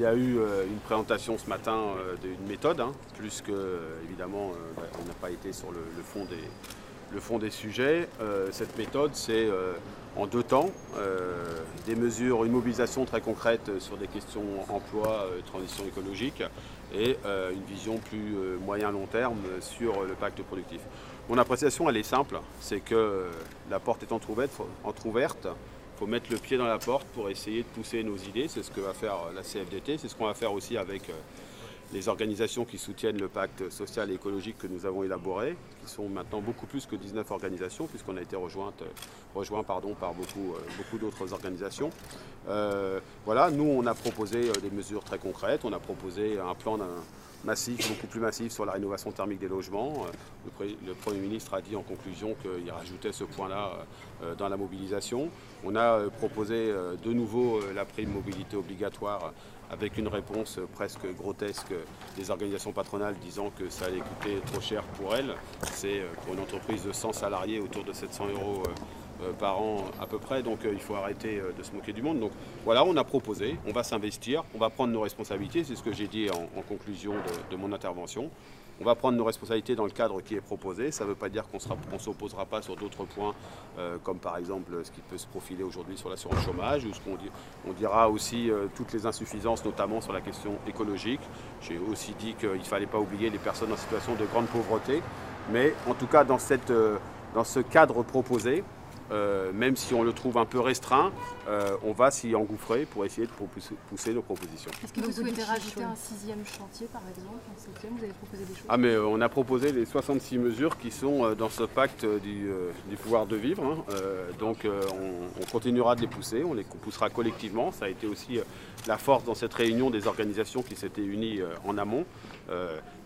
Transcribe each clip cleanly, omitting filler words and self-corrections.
y a eu une présentation ce matin d'une méthode, plus que, évidemment, on n'a pas été sur le fond des sujets. Cette méthode, c'est en 2 temps, des mesures, une mobilisation très concrète sur des questions emploi, transition écologique, et une vision plus moyen-long terme sur le pacte productif. Mon appréciation, elle est simple, c'est que la porte est entrouverte, il faut mettre le pied dans la porte pour essayer de pousser nos idées. C'est ce que va faire la CFDT, c'est ce qu'on va faire aussi avec les organisations qui soutiennent le pacte social et écologique que nous avons élaboré, qui sont maintenant beaucoup plus que 19 organisations, puisqu'on a été rejoint par beaucoup d'autres organisations. Voilà, nous on a proposé des mesures très concrètes, on a proposé un plan massif, beaucoup plus massif sur la rénovation thermique des logements. Le Premier ministre a dit en conclusion qu'il rajoutait ce point-là dans la mobilisation. On a proposé de nouveau la prime mobilité obligatoire avec une réponse presque grotesque des organisations patronales disant que ça allait coûter trop cher pour elles. C'est pour une entreprise de 100 salariés autour de 700 € par an à peu près, donc il faut arrêter de se moquer du monde. Donc voilà, on a proposé, on va s'investir, on va prendre nos responsabilités, c'est ce que j'ai dit en conclusion de mon intervention. On va prendre nos responsabilités dans le cadre qui est proposé. Ça ne veut pas dire qu'on ne s'opposera pas sur d'autres points, comme par exemple ce qui peut se profiler aujourd'hui sur l'assurance chômage, ou on dira aussi toutes les insuffisances, notamment sur la question écologique. J'ai aussi dit qu'il ne fallait pas oublier les personnes en situation de grande pauvreté. Mais en tout cas, dans ce cadre proposé, même si on le trouve un peu restreint, on va s'y engouffrer pour essayer de pousser nos propositions. Est-ce que vous souhaitez rajouter un 6e chantier, par exemple, un 7e? Vous avez proposé des choses? Ah, mais on a proposé les 66 mesures qui sont dans ce pacte du pouvoir de vivre. Donc on continuera de les pousser, on les poussera collectivement. Ça a été aussi la force dans cette réunion des organisations qui s'étaient unies en amont.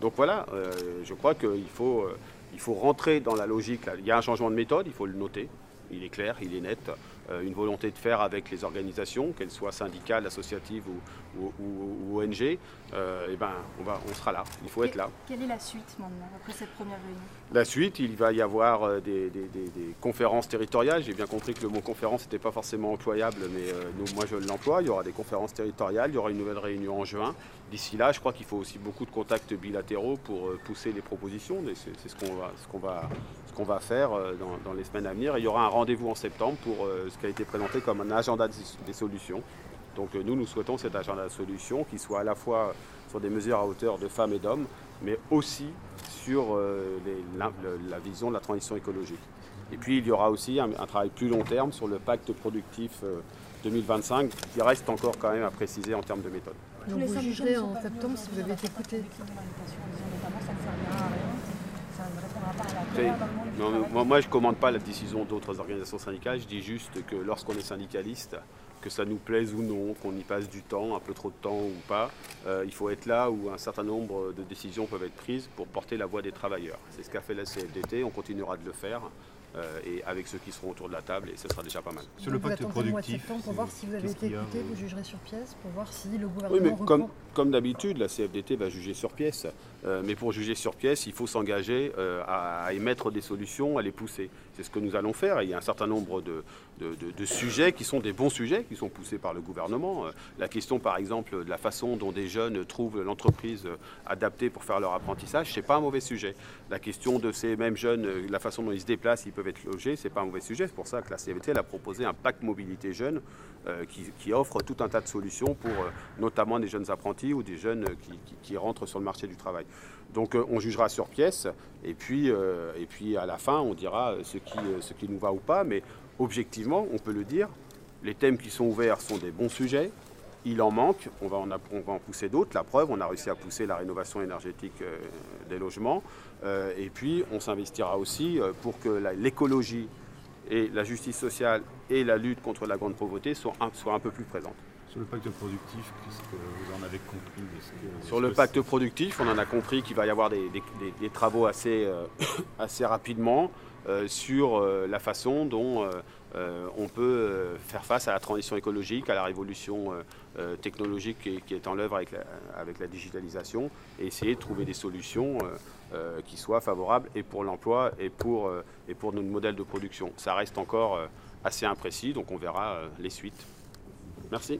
Donc voilà, je crois qu'il faut rentrer dans la logique. Il y a un changement de méthode, il faut le noter. Il est clair, il est net, une volonté de faire avec les organisations, qu'elles soient syndicales, associatives ou ONG, on sera là, il faut être là. Quelle est la suite maintenant, après cette première réunion? La suite, il va y avoir des conférences territoriales. J'ai bien compris que le mot conférence n'était pas forcément employable, mais moi je l'emploie. Il y aura des conférences territoriales, il y aura une nouvelle réunion en juin. D'ici là, je crois qu'il faut aussi beaucoup de contacts bilatéraux pour pousser les propositions. C'est ce qu'on va faire dans les semaines à venir. Et il y aura un rendez-vous en septembre pour ce qui a été présenté comme un agenda des solutions. Donc nous souhaitons cet agenda de solutions qui soit à la fois sur des mesures à hauteur de femmes et d'hommes, mais aussi sur la vision de la transition écologique. Et puis il y aura aussi un travail plus long terme sur le pacte productif 2025 qui reste encore quand même à préciser en termes de méthode. Donc vous jugerez en septembre si vous avez été écouté. Moi, je ne commande pas la décision d'autres organisations syndicales. Je dis juste que lorsqu'on est syndicaliste, que ça nous plaise ou non, qu'on y passe du temps, un peu trop de temps ou pas, il faut être là où un certain nombre de décisions peuvent être prises pour porter la voix des travailleurs. C'est ce qu'a fait la CFDT, on continuera de le faire. Et avec ceux qui seront autour de la table, et ce sera déjà pas mal. Sur le pacte productif, pour voir si vous avez été écouté, vous jugerez sur pièce, pour voir si le gouvernement reprend. Comme d'habitude, la CFDT va juger sur pièce. Mais pour juger sur pièce, il faut s'engager à émettre des solutions, à les pousser. C'est ce que nous allons faire. Et il y a un certain nombre de sujets qui sont des bons sujets, qui sont poussés par le gouvernement. La question, par exemple, de la façon dont des jeunes trouvent l'entreprise adaptée pour faire leur apprentissage, c'est pas un mauvais sujet. La question de ces mêmes jeunes, la façon dont ils se déplacent, ils peuvent être logés, c'est pas un mauvais sujet. C'est pour ça que la CFDT a proposé un pacte mobilité jeune qui offre tout un tas de solutions pour notamment des jeunes apprentis ou des jeunes qui rentrent sur le marché du travail. Donc on jugera sur pièce et puis à la fin on dira ce qui nous va ou pas, mais objectivement on peut le dire, les thèmes qui sont ouverts sont des bons sujets, il en manque, on va en pousser d'autres, la preuve, on a réussi à pousser la rénovation énergétique des logements et puis on s'investira aussi pour que l'écologie et la justice sociale et la lutte contre la grande pauvreté soient un peu plus présentes. Sur le pacte productif, qu'est-ce que vous en avez compris Sur le pacte productif, on en a compris qu'il va y avoir des travaux assez rapidement sur la façon dont on peut faire face à la transition écologique, à la révolution technologique qui est en œuvre avec la digitalisation, et essayer de trouver des solutions qui soient favorables et pour l'emploi et pour notre modèle de production. Ça reste encore assez imprécis, donc on verra les suites. Merci.